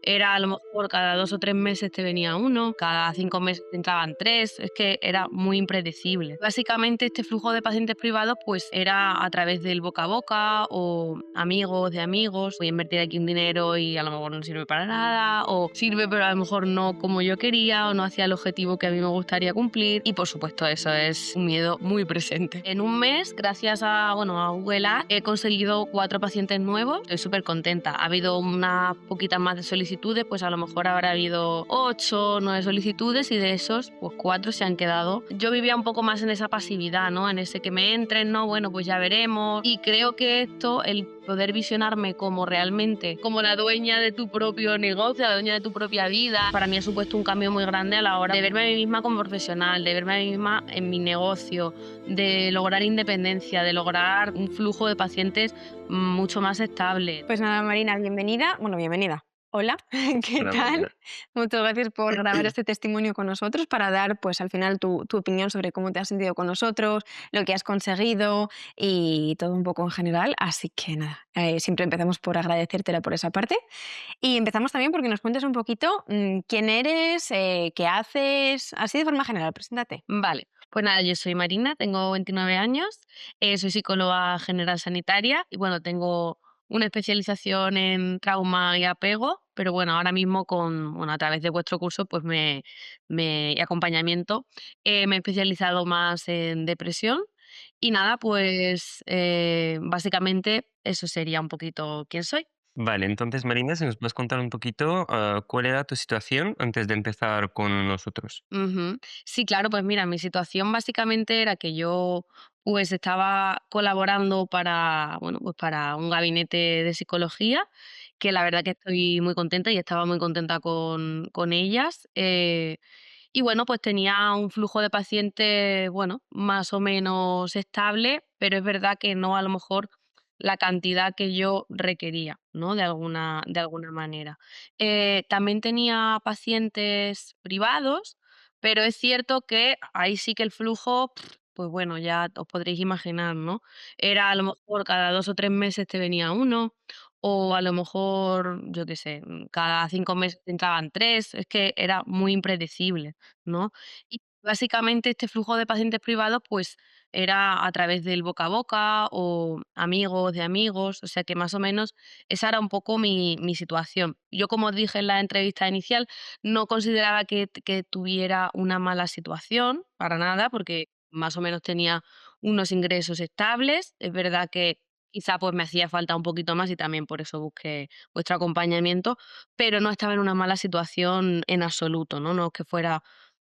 Era a lo mejor cada 2 o 3 meses te venía uno, cada 5 meses te entraban 3, es que era muy impredecible. Básicamente, este flujo de pacientes privados, pues, era a través del boca a boca o amigos de amigos. Voy a invertir aquí un dinero y a lo mejor no sirve para nada, o sirve, pero a lo mejor no como yo quería, o no hacia el objetivo que a mí me gustaría cumplir. Y, por supuesto, eso es un miedo muy presente. En un mes, gracias a, bueno, a Google Ads, he conseguido 4 pacientes nuevos. Estoy súper contenta. Ha habido unas poquitas más de solicitudes, pues a lo mejor habrá habido 8 o 9 solicitudes y de esos, pues 4 se han quedado. Yo vivía un poco más en esa pasividad, ¿no? En ese que me entren, ¿no? Bueno, pues ya veremos. Y creo que esto, el poder visionarme como realmente, como la dueña de tu propio negocio, la dueña de tu propia vida, para mí ha supuesto un cambio muy grande a la hora de verme a mí misma como profesional, de verme a mí misma en mi negocio, de lograr independencia, de lograr un flujo de pacientes mucho más estable. Pues nada, Marina, bienvenida. Bueno, bienvenida. Hola, ¿qué Hola tal? Marina. Muchas gracias por grabar este testimonio con nosotros para dar, pues al final, tu opinión sobre cómo te has sentido con nosotros, lo que has conseguido y todo un poco en general. Así que nada, siempre empezamos por agradecértela por esa parte. Y empezamos también porque nos cuentes un poquito quién eres, qué haces, así de forma general, preséntate. Vale, pues nada, yo soy Marina, tengo 29 años, soy psicóloga general sanitaria y bueno, tengo una especialización en trauma y apego, pero bueno, ahora mismo bueno, a través de vuestro curso pues y acompañamiento, me he especializado más en depresión y nada, pues básicamente eso sería un poquito quién soy. Vale, entonces Marina, si nos puedes contar un poquito cuál era tu situación antes de empezar con nosotros. Ujú. Sí, claro, pues mira, mi situación básicamente era que yo pues estaba colaborando para, bueno, pues para un gabinete de psicología, que la verdad que estoy muy contenta y estaba muy contenta con ellas. Y bueno, pues tenía un flujo de pacientes, bueno, más o menos estable, pero es verdad que no a lo mejor la cantidad que yo requería, ¿no? De alguna manera. También tenía pacientes privados, pero es cierto que ahí sí que el flujo, pues bueno, ya os podréis imaginar, ¿no? Era a lo mejor cada 2 o 3 meses te venía uno, o a lo mejor, yo qué sé, cada 5 meses te entraban 3, es que era muy impredecible, ¿no? Y básicamente este flujo de pacientes privados, pues era a través del boca a boca o amigos de amigos, o sea que más o menos esa era un poco mi situación. Yo, como os dije en la entrevista inicial, no consideraba que tuviera una mala situación, para nada, porque más o menos tenía unos ingresos estables. Es verdad que quizá pues me hacía falta un poquito más y también por eso busqué vuestro acompañamiento, pero no estaba en una mala situación en absoluto, ¿no? No es que fuera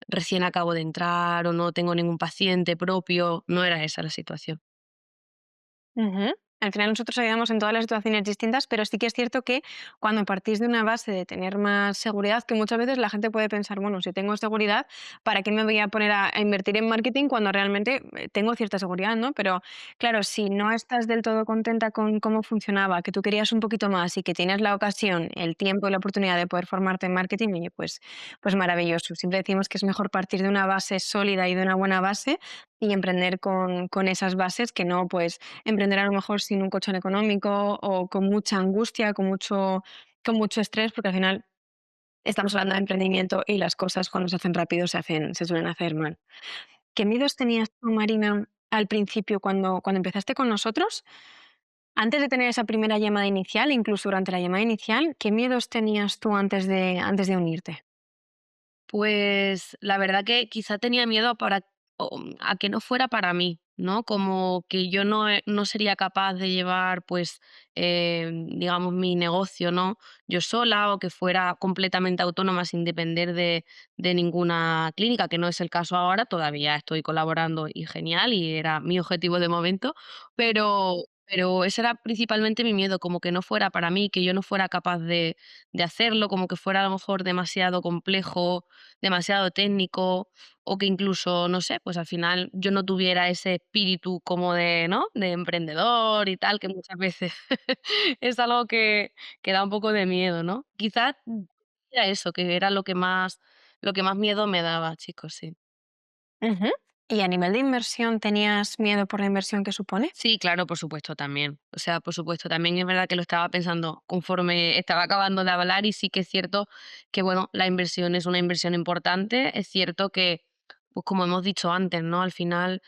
recién acabo de entrar o no tengo ningún paciente propio, no era esa la situación. Ujú. Al final nosotros ayudamos en todas las situaciones distintas, pero sí que es cierto que cuando partís de una base de tener más seguridad, que muchas veces la gente puede pensar, bueno, si tengo seguridad, ¿para qué me voy a poner a invertir en marketing cuando realmente tengo cierta seguridad, ¿no? Pero claro, si no estás del todo contenta con cómo funcionaba, que tú querías un poquito más y que tienes la ocasión, el tiempo y la oportunidad de poder formarte en marketing, oye, pues maravilloso. Siempre decimos que es mejor partir de una base sólida y de una buena base y emprender con esas bases que no, pues emprender a lo mejor sin un colchón económico o con mucha angustia, con mucho estrés, porque al final estamos hablando de emprendimiento y las cosas cuando se hacen rápido se suelen hacer mal. ¿Qué miedos tenías tú, Marina, al principio cuando empezaste con nosotros? Antes de tener esa primera llamada inicial, incluso durante la llamada inicial, ¿qué miedos tenías tú antes de unirte? Pues la verdad que quizá tenía miedo a que no fuera para mí, ¿no? Como que yo no sería capaz de llevar, pues, digamos, mi negocio, ¿no? Yo sola o que fuera completamente autónoma sin depender de ninguna clínica, que no es el caso ahora, todavía estoy colaborando y genial y era mi objetivo de momento, pero ese era principalmente mi miedo, como que no fuera para mí, que yo no fuera capaz de hacerlo, como que fuera a lo mejor demasiado complejo, demasiado técnico o que incluso, no sé, pues al final yo no tuviera ese espíritu como de, ¿no? De emprendedor y tal, que muchas veces es algo que da un poco de miedo, ¿no? Quizás era eso, que era lo que más miedo me daba, chicos, sí. Ujú. ¿Y a nivel de inversión tenías miedo por la inversión que supone? Sí, claro, por supuesto también. O sea, por supuesto, también es verdad que lo estaba pensando conforme estaba acabando de hablar y sí que es cierto que, bueno, la inversión es una inversión importante. Es cierto que, pues como hemos dicho antes, ¿no? Al final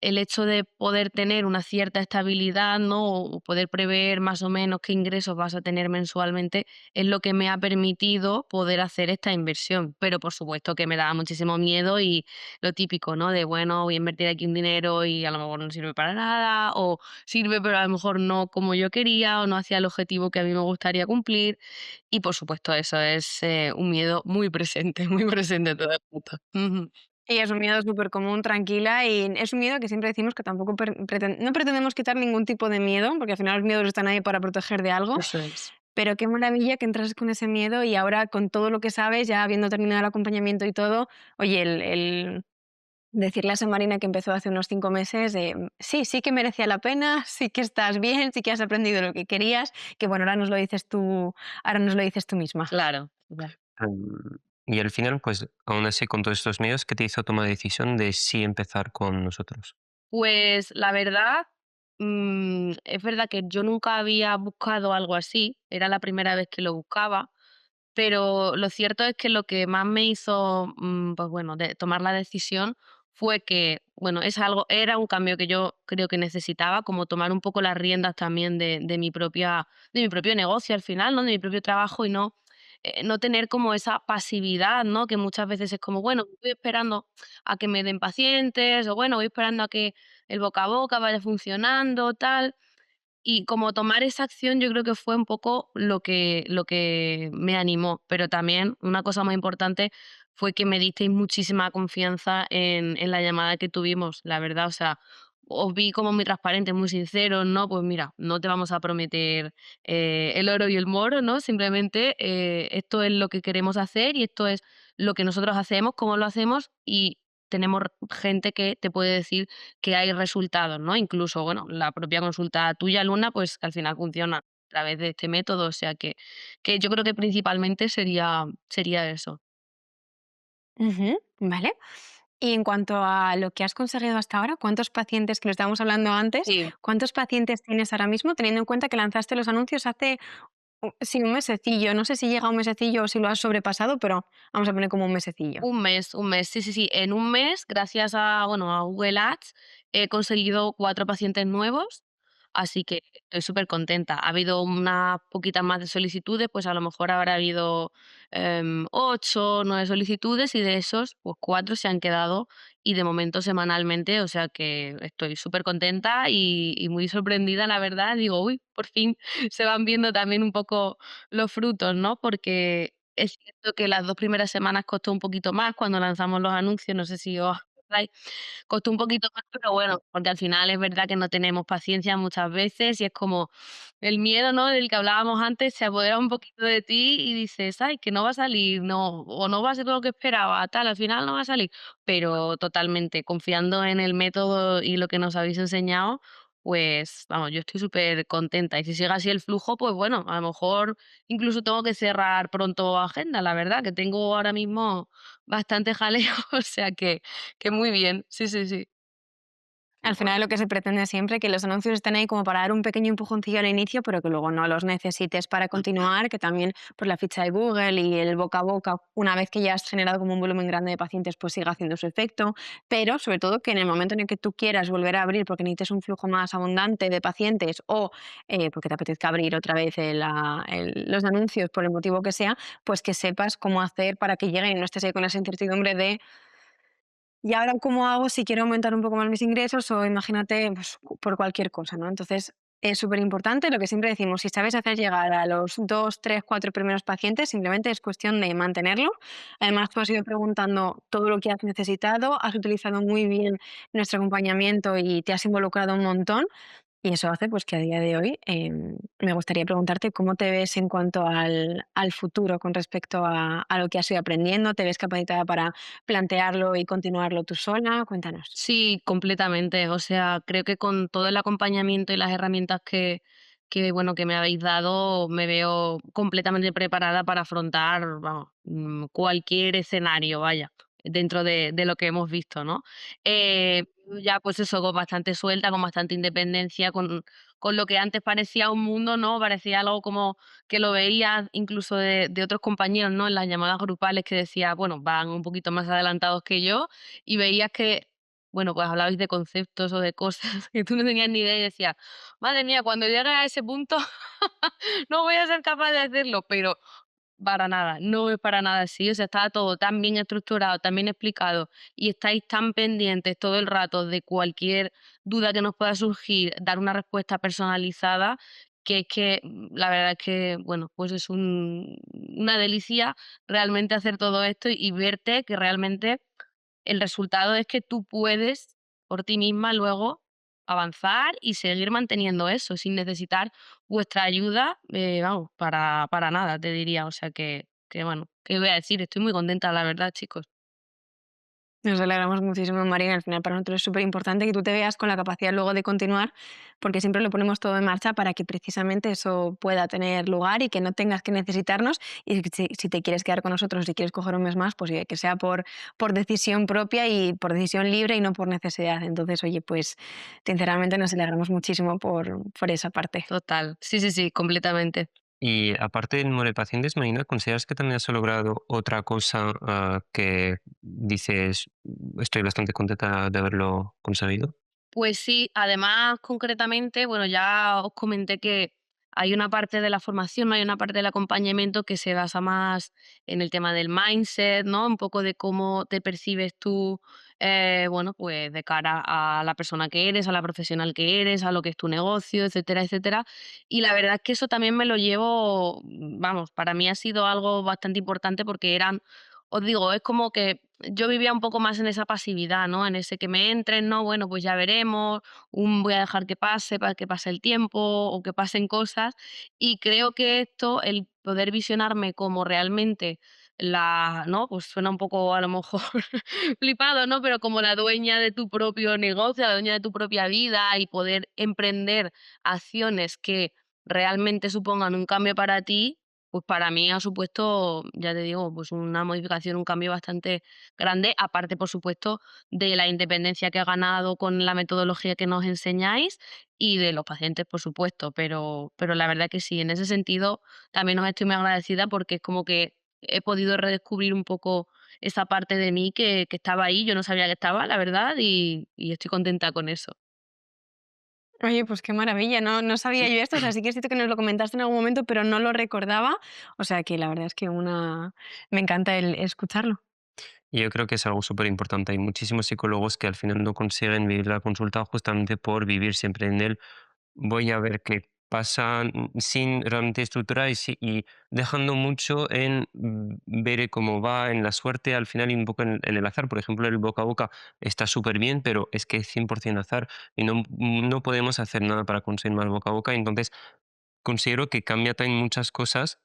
el hecho de poder tener una cierta estabilidad, ¿no? O poder prever más o menos qué ingresos vas a tener mensualmente, es lo que me ha permitido poder hacer esta inversión. Pero por supuesto que me daba muchísimo miedo y lo típico, ¿no? De bueno, voy a invertir aquí un dinero y a lo mejor no sirve para nada, o sirve, pero a lo mejor no como yo quería, o no hacia el objetivo que a mí me gustaría cumplir. Y por supuesto, eso es un miedo muy presente, muy presente todo el rato. Ujú. Y es un miedo súper común, tranquila, y es un miedo que siempre decimos que tampoco no pretendemos quitar ningún tipo de miedo, porque al final los miedos están ahí para proteger de algo, Eso es. pero qué maravilla que entras con ese miedo y ahora con todo lo que sabes, ya habiendo terminado el acompañamiento y todo, oye, el decirle a esa Marina que empezó hace unos 5 meses, sí, sí que merecía la pena, sí que estás bien, sí que has aprendido lo que querías, que bueno, ahora nos lo dices tú misma. Claro. Total. Y al final, pues, aún así, con todos estos medios, ¿qué te hizo tomar la decisión de sí empezar con nosotros? Pues la verdad, es verdad que yo nunca había buscado algo así, era la primera vez que lo buscaba, pero lo cierto es que lo que más me hizo, pues bueno, de tomar la decisión fue que, bueno, era un cambio que yo creo que necesitaba, como tomar un poco las riendas también de mi propio negocio al final, ¿no? De mi propio trabajo y no tener como esa pasividad, ¿no? Que muchas veces es como, bueno, voy esperando a que me den pacientes, o bueno, voy esperando a que el boca a boca vaya funcionando, tal. Y como tomar esa acción, yo creo que fue un poco lo que me animó, pero también una cosa muy importante fue que me disteis muchísima confianza en la llamada que tuvimos, la verdad, o sea, os vi como muy transparentes, muy sinceros, ¿no? Pues mira, no te vamos a prometer el oro y el moro, ¿no? Simplemente esto es lo que queremos hacer y esto es lo que nosotros hacemos, cómo lo hacemos y tenemos gente que te puede decir que hay resultados, ¿no? Incluso, bueno, la propia consulta tuya, Luna, pues que al final funciona a través de este método, o sea que yo creo que principalmente sería eso. Ujú, vale. Y en cuanto a lo que has conseguido hasta ahora, ¿cuántos pacientes, que lo estábamos hablando antes, Sí. cuántos pacientes tienes ahora mismo, teniendo en cuenta que lanzaste los anuncios hace, sí, un mesecillo? No sé si llega a un mesecillo o si lo has sobrepasado, pero vamos a poner como un mesecillo. Un mes, sí, sí, sí. En un mes, gracias a, bueno, a Google Ads, he conseguido 4 pacientes nuevos, así que estoy súper contenta. Ha habido unas poquitas más de solicitudes, pues a lo mejor habrá habido 8 o 9 solicitudes y de esos, pues 4 se han quedado y de momento semanalmente, o sea que estoy súper contenta y muy sorprendida, la verdad. Digo, uy, por fin se van viendo también un poco los frutos, ¿no? Porque es cierto que las 2 primeras semanas costó un poquito más cuando lanzamos los anuncios, no sé si os acordáis, costó un poquito más, pero bueno, porque al final es verdad que no tenemos paciencia muchas veces y es como el miedo, ¿no?, del que hablábamos antes se apodera un poquito de ti y dices: "Ay, que no va a salir, no, o no va a ser lo que esperaba, tal, al final no va a salir". Pero totalmente, confiando en el método y lo que nos habéis enseñado, pues vamos, yo estoy súper contenta y si sigue así el flujo, pues bueno, a lo mejor incluso tengo que cerrar pronto agenda, la verdad, que tengo ahora mismo bastante jaleo, o sea que muy bien. Sí, sí, sí. Al final lo que se pretende siempre, que los anuncios estén ahí como para dar un pequeño empujoncillo al inicio, pero que luego no los necesites para continuar, que también pues, la ficha de Google y el boca a boca, una vez que ya has generado como un volumen grande de pacientes, pues siga haciendo su efecto, pero sobre todo que en el momento en el que tú quieras volver a abrir porque necesites un flujo más abundante de pacientes o porque te apetezca abrir otra vez los anuncios por el motivo que sea, pues que sepas cómo hacer para que lleguen y no estés ahí con esa incertidumbre de ¿y ahora cómo hago si quiero aumentar un poco más mis ingresos? O imagínate, pues, por cualquier cosa, ¿no? Entonces, es súper importante lo que siempre decimos, si sabes hacer llegar a los 2 3 4 primeros pacientes, simplemente es cuestión de mantenerlo. Además, tú has ido preguntando todo lo que has necesitado, has utilizado muy bien nuestro acompañamiento y te has involucrado un montón. Y eso hace, pues, que a día de hoy, me gustaría preguntarte cómo te ves en cuanto al futuro con respecto a lo que has ido aprendiendo. ¿Te ves capacitada para plantearlo y continuarlo tú sola? Cuéntanos. Sí, completamente. O sea, creo que con todo el acompañamiento y las herramientas bueno, que me habéis dado, me veo completamente preparada para afrontar, vamos, cualquier escenario, vaya. dentro de lo que hemos visto, ¿no? Ya pues eso, con bastante suelta, con bastante independencia, con lo que antes parecía un mundo, ¿no? Parecía algo como que lo veías incluso de otros compañeros, ¿no? En las llamadas grupales que decía, bueno, van un poquito más adelantados que yo y veías que, bueno, pues hablabais de conceptos o de cosas que tú no tenías ni idea y decías, madre mía, cuando llegue a ese punto no voy a ser capaz de hacerlo, pero para nada, no es para nada así, o sea, está todo tan bien estructurado, tan bien explicado y estáis tan pendientes todo el rato de cualquier duda que nos pueda surgir, dar una respuesta personalizada, que es que la verdad es que, bueno, pues es una delicia realmente hacer todo esto y verte que realmente el resultado es que tú puedes por ti misma luego avanzar y seguir manteniendo eso sin necesitar vuestra ayuda, vamos, para nada, te diría. O sea que bueno, ¿qué voy a decir? Estoy muy contenta, la verdad, chicos. Nos alegramos muchísimo, Marina. Al final, para nosotros es súper importante que tú te veas con la capacidad luego de continuar, porque siempre lo ponemos todo en marcha para que precisamente eso pueda tener lugar y que no tengas que necesitarnos. Y si te quieres quedar con nosotros, si quieres coger un mes más, pues oye, que sea por decisión propia y por decisión libre y no por necesidad. Entonces, oye, pues sinceramente nos alegramos muchísimo por esa parte. Total. Sí, sí, sí, completamente. Y aparte del número de pacientes, Marina, ¿consideras que también has logrado otra cosa que dices, estoy bastante contenta de haberlo conseguido"? Pues sí, además, concretamente, bueno, ya os comenté que hay una parte de la formación, ¿no? Hay una parte del acompañamiento que se basa más en el tema del mindset, ¿no? Un poco de cómo te percibes tú, bueno, pues de cara a la persona que eres, a la profesional que eres, a lo que es tu negocio, etcétera, etcétera. Y la verdad es que eso también me lo llevo, vamos, para mí ha sido algo bastante importante porque eran, os digo, es como que yo vivía un poco más en esa pasividad, ¿no? En ese que me entren, ¿no? Bueno, pues ya veremos, voy a dejar que pase para que pase el tiempo o que pasen cosas. Y creo que esto, el poder visionarme como realmente ¿no? Pues suena un poco a lo mejor flipado, ¿no? Pero como la dueña de tu propio negocio, la dueña de tu propia vida y poder emprender acciones que realmente supongan un cambio para ti, pues para mí ha supuesto, ya te digo, pues una modificación, un cambio bastante grande, aparte, por supuesto, de la independencia que he ganado con la metodología que nos enseñáis y de los pacientes, por supuesto, pero la verdad que sí, en ese sentido también os estoy muy agradecida porque es como que he podido redescubrir un poco esa parte de mí que estaba ahí, yo no sabía que estaba, la verdad, y estoy contenta con eso. Oye, pues qué maravilla, no sabía yo esto, o sea, sí que es cierto que nos lo comentaste en algún momento, pero no lo recordaba, o sea que la verdad es que me encanta el escucharlo. Y yo creo que es algo súper importante. Hay muchísimos psicólogos que al final no consiguen vivir la consulta justamente por vivir siempre en el voy a ver qué pasa sin realmente estructurar y dejando mucho en ver cómo va, en la suerte al final y un poco en el azar. Por ejemplo, el boca a boca está súper bien, pero es que es 100% azar y no podemos hacer nada para conseguir más boca a boca. Entonces, considero que cambian muchas cosas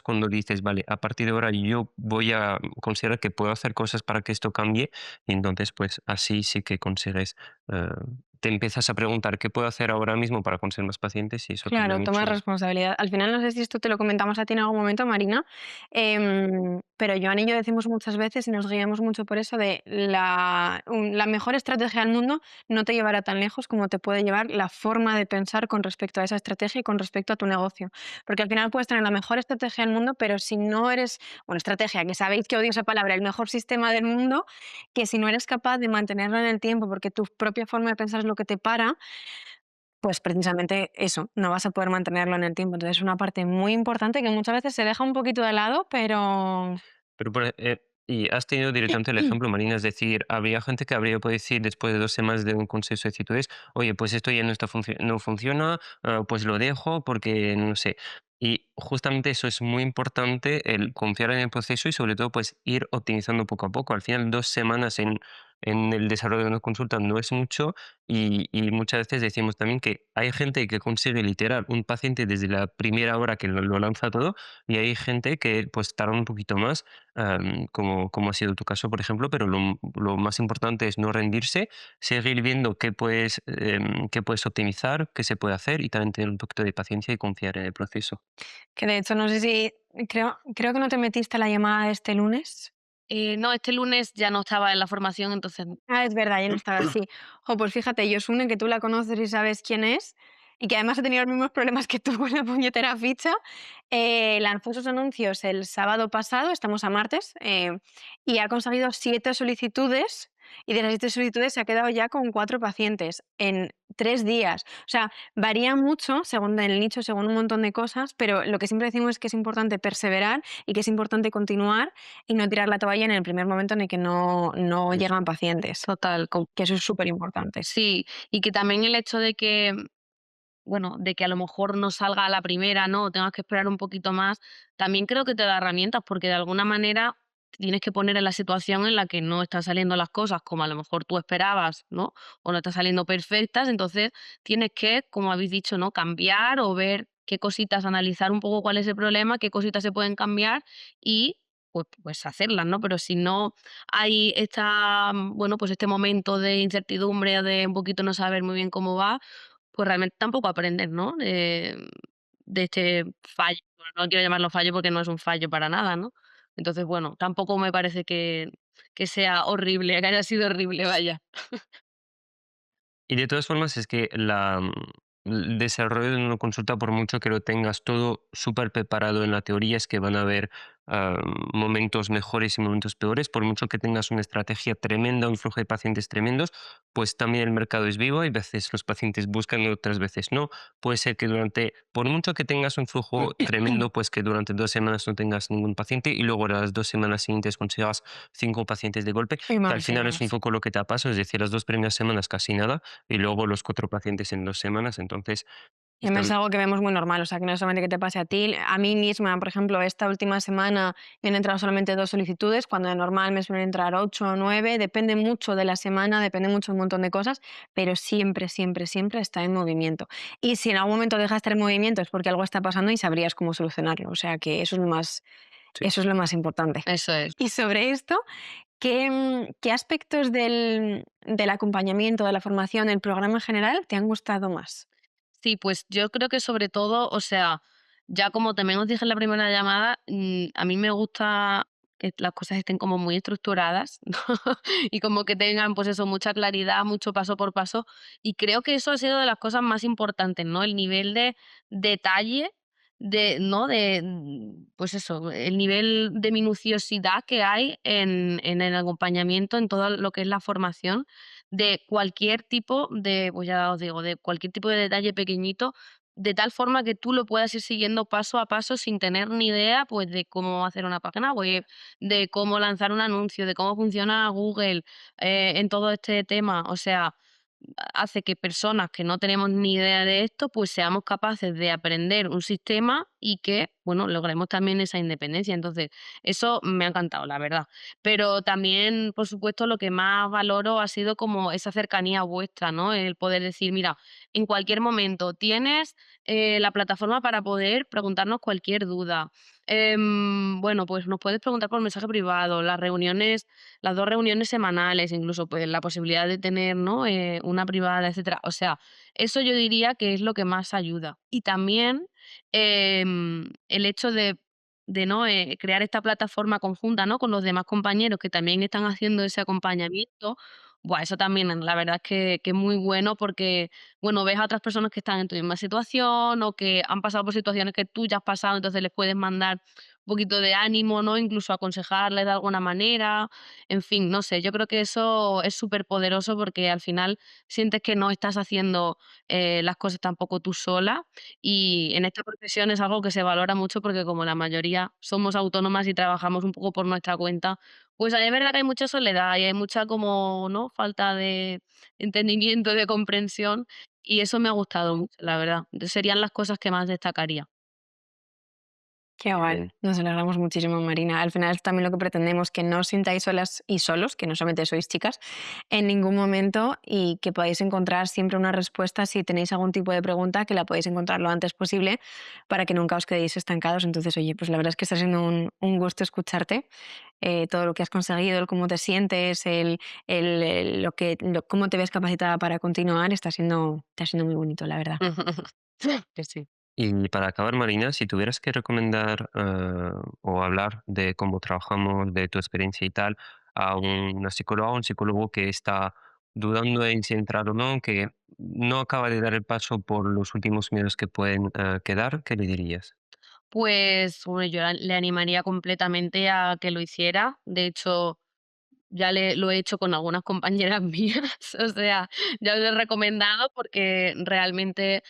cuando dices, vale, a partir de ahora yo voy a considerar que puedo hacer cosas para que esto cambie, y entonces pues así sí que consigues, eh, te empiezas a preguntar qué puedo hacer ahora mismo para conseguir más pacientes y eso cambia Claro, tomas mucho. responsabilidad. Al final, no sé si esto te lo comentamos a ti en algún momento, Marina, pero Joan y yo decimos muchas veces y nos guiamos mucho por eso de la mejor estrategia del mundo no te llevará tan lejos como te puede llevar la forma de pensar con respecto a esa estrategia y con respecto a tu negocio. Porque al final puedes tener la mejor estrategia del mundo, pero si no eres, bueno, estrategia, que sabéis que odio esa palabra, el mejor sistema del mundo, que si no eres capaz de mantenerlo en el tiempo porque tu propia forma de pensar es lo que te para, pues precisamente eso, no vas a poder mantenerlo en el tiempo. Entonces es una parte muy importante que muchas veces se deja un poquito de lado, pero Pero y has tenido directamente el ejemplo, Marina, es decir, habría gente que habría podido decir después de 2 semanas de un consejo de actitudes: "Oye, pues esto ya no funciona, pues lo dejo porque no sé". Y justamente eso es muy importante, el confiar en el proceso y sobre todo, pues ir optimizando poco a poco. Al final, 2 semanas en el desarrollo de una consulta no es mucho y muchas veces decimos también que hay gente que consigue literal un paciente desde la primera hora que lo lanza todo y hay gente que, pues, tarda un poquito más, como ha sido tu caso, por ejemplo, pero lo más importante es no rendirse, seguir viendo qué puedes optimizar, qué se puede hacer y también tener un poquito de paciencia y confiar en el proceso. que de hecho no sé si, creo que no te metiste a la llamada de este lunes. No, este lunes ya no estaba en la formación, entonces Ah, es verdad, ya no estaba así. Jo, pues fíjate, Yosune, que tú la conoces y sabes quién es, y que además ha tenido los mismos problemas que tú con la puñetera ficha, lanzó sus anuncios el sábado pasado, estamos a martes, y ha conseguido 7 solicitudes, y de las 7 solicitudes se ha quedado ya con 4 pacientes en 3 días. O sea, varía mucho según el nicho, según un montón de cosas, pero lo que siempre decimos es que es importante perseverar y que es importante continuar y no tirar la toalla en el primer momento en el que no Eso. llegan pacientes, total, que eso es súper importante. sí, y que también el hecho de que, bueno, de que a lo mejor no salga a la primera, ¿no? O tengas que esperar un poquito más, también creo que te da herramientas, porque de alguna manera te tienes que poner en la situación en la que no están saliendo las cosas como a lo mejor tú esperabas, ¿no? O no están saliendo perfectas, entonces tienes que, como habéis dicho, ¿no? Cambiar o ver qué cositas, analizar un poco cuál es el problema, qué cositas se pueden cambiar y pues hacerlas, ¿no? Pero si no hay esta, bueno, pues este momento de incertidumbre, de un poquito no saber muy bien cómo va, pues realmente tampoco aprender, ¿no? De este fallo. Bueno, no quiero llamarlo fallo porque no es un fallo para nada, ¿no? Entonces, bueno, tampoco me parece que sea horrible, que haya sido horrible, vaya. Y de todas formas es que el desarrollo de una consulta, por mucho que lo tengas todo súper preparado en la teoría, es que van a haber momentos mejores y momentos peores. Por mucho que tengas una estrategia tremenda, un flujo de pacientes tremendos, pues también el mercado es vivo. Hay veces los pacientes buscan y otras veces no. Puede ser que por mucho que tengas un flujo tremendo, pues que durante 2 semanas no tengas ningún paciente y luego las 2 semanas siguientes consigas 5 pacientes de golpe, Y que al más, y final es un más. poco lo que te ha pasado, es decir, las 2 primeras semanas casi nada y luego los 4 pacientes en 2 semanas. Entonces, Y además es están, algo que vemos muy normal, o sea, que no es solamente que te pase a ti. A mí misma, por ejemplo, esta última semana me han entrado solamente 2 solicitudes, cuando de normal me suelen entrar 8 o 9, depende mucho de la semana, depende mucho de un montón de cosas, pero siempre, siempre, siempre está en movimiento. Y si en algún momento deja de estar en movimiento es porque algo está pasando y sabrías cómo solucionarlo, o sea, que sí. eso es lo más importante. Eso es. Y sobre esto, ¿qué aspectos del acompañamiento, de la formación, del programa en general te han gustado más? Sí, pues yo creo que sobre todo, o sea, ya como también os dije en la primera llamada, a mí me gusta que las cosas estén como muy estructuradas, ¿no? Y como que tengan, pues eso, mucha claridad, mucho paso por paso. Y creo que eso ha sido de las cosas más importantes, ¿no? El nivel de detalle, ¿no? Pues eso, el nivel de minuciosidad que hay en el acompañamiento, en todo lo que es la formación de cualquier tipo de, pues ya os digo, de cualquier tipo de detalle pequeñito, de tal forma que tú lo puedas ir siguiendo paso a paso sin tener ni idea, pues, de cómo hacer una página web, de cómo lanzar un anuncio, de cómo funciona Google, en todo este tema. O sea, hace que personas que no tenemos ni idea de esto, pues seamos capaces de aprender un sistema y que, bueno, logremos también esa independencia. Entonces, eso me ha encantado, la verdad. Pero también, por supuesto, lo que más valoro ha sido como esa cercanía vuestra, ¿no? El poder decir, mira, en cualquier momento tienes la plataforma para poder preguntarnos cualquier duda. Bueno, pues nos puedes preguntar por mensaje privado, las reuniones, las 2 reuniones semanales, incluso, pues, la posibilidad de tener, ¿no?, una privada, etcétera. O sea, eso yo diría que es lo que más ayuda. Y también, el hecho de, ¿no?, crear esta plataforma conjunta, ¿no?, con los demás compañeros que también están haciendo ese acompañamiento, buah, eso también, la verdad es que es muy bueno porque, bueno, ves a otras personas que están en tu misma situación o que han pasado por situaciones que tú ya has pasado, entonces les puedes mandar un poquito de ánimo, ¿no?, incluso aconsejarles de alguna manera. En fin, no sé, yo creo que eso es súper poderoso porque al final sientes que no estás haciendo, las cosas tampoco tú sola, y en esta profesión es algo que se valora mucho porque como la mayoría somos autónomas y trabajamos un poco por nuestra cuenta, pues es verdad que hay mucha soledad y hay mucha como, ¿no?, falta de entendimiento, de comprensión, y eso me ha gustado mucho, la verdad. Serían las cosas que más destacaría. Qué guay, nos alegramos muchísimo, Marina. Al final es también lo que pretendemos, que no os sintáis solas y solos, que no solamente sois chicas, en ningún momento y que podáis encontrar siempre una respuesta si tenéis algún tipo de pregunta, que la podéis encontrar lo antes posible para que nunca os quedéis estancados. Entonces, oye, pues la verdad es que está siendo un gusto escucharte, todo lo que has conseguido, el cómo te sientes, cómo te ves capacitada para continuar, está siendo muy bonito, la verdad. Que sí. Y para acabar, Marina, si tuvieras que recomendar o hablar de cómo trabajamos, de tu experiencia y tal, a una psicóloga o un psicólogo que está dudando en si entrar o no, que no acaba de dar el paso por los últimos miedos que pueden quedar, ¿qué le dirías? Pues, bueno, yo le animaría completamente a que lo hiciera. De hecho, ya lo he hecho con algunas compañeras mías, o sea, ya lo he recomendado porque realmente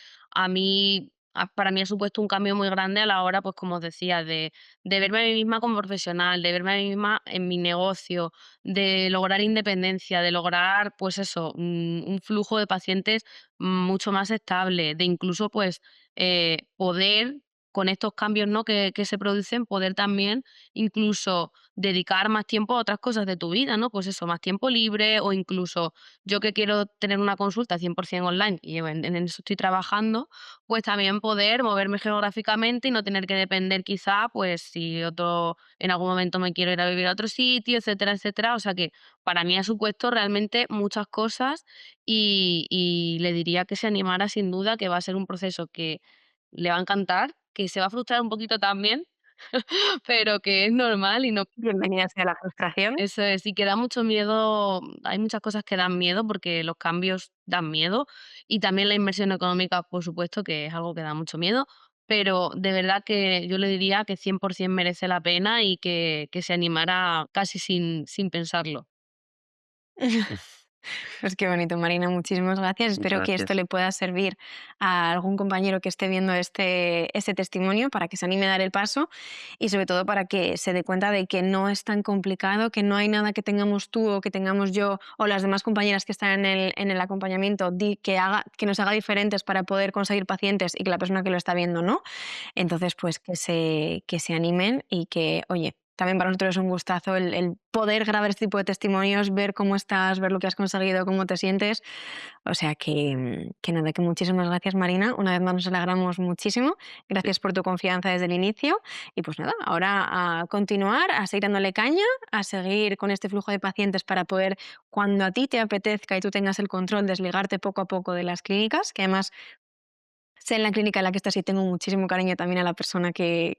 para mí ha supuesto un cambio muy grande a la hora, pues como os decía, de verme a mí misma como profesional, de verme a mí misma en mi negocio, de lograr independencia, de lograr, pues eso, un flujo de pacientes mucho más estable, de incluso, pues, poder con estos cambios, ¿no? Que se producen, poder también incluso dedicar más tiempo a otras cosas de tu vida, ¿no? Pues eso, más tiempo libre o incluso yo que quiero tener una consulta 100% online y en eso estoy trabajando, pues también poder moverme geográficamente y no tener que depender quizá, pues si en algún momento me quiero ir a vivir a otro sitio, etcétera, etcétera. O sea que para mí ha supuesto realmente muchas cosas y le diría que se animara sin duda, que va a ser un proceso que le va a encantar, que se va a frustrar un poquito también, pero que es normal y no. Bienvenida sea la frustración. Eso es, y que da mucho miedo, hay muchas cosas que dan miedo porque los cambios dan miedo y también la inversión económica, por supuesto, que es algo que da mucho miedo, pero de verdad que yo le diría que 100% merece la pena y que se animara casi sin pensarlo. Pues qué bonito, Marina, muchísimas gracias. Espero que esto Gracias. le pueda servir a algún compañero que esté viendo este testimonio para que se anime a dar el paso y sobre todo para que se dé cuenta de que no es tan complicado, que no hay nada que tengamos tú o que tengamos yo o las demás compañeras que están en el acompañamiento que nos haga diferentes para poder conseguir pacientes y que la persona que lo está viendo no. Entonces, pues que se animen y que, oye, también para nosotros es un gustazo el poder grabar este tipo de testimonios, ver cómo estás, ver lo que has conseguido, cómo te sientes. O sea que nada, que muchísimas gracias, Marina. Una vez más nos alegramos muchísimo. Sí. Gracias por tu confianza desde el inicio. Y pues nada, ahora a continuar, a seguir dándole caña, a seguir con este flujo de pacientes para poder, cuando a ti te apetezca y tú tengas el control, desligarte poco a poco de las clínicas, que además sé en la clínica en la que estás y tengo muchísimo cariño también a la persona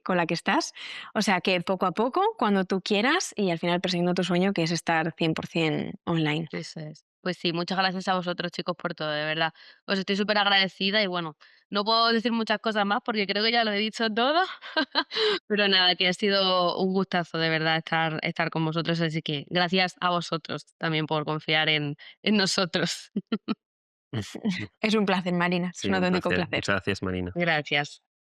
con la que estás. O sea que poco a poco, cuando tú quieras y al final persiguiendo tu sueño, que es estar 100% online. Eso es. Pues sí, muchas gracias a vosotros, chicos, por todo, de verdad. Os estoy súper agradecida y bueno, no puedo decir muchas cosas más porque creo que ya lo he dicho todo, pero nada, que ha sido un gustazo, de verdad, estar con vosotros, así que gracias a vosotros también por confiar en nosotros. Es un placer, Marina. Es Sí, un un auténtico placer. placer. Gracias, Marina. Gracias.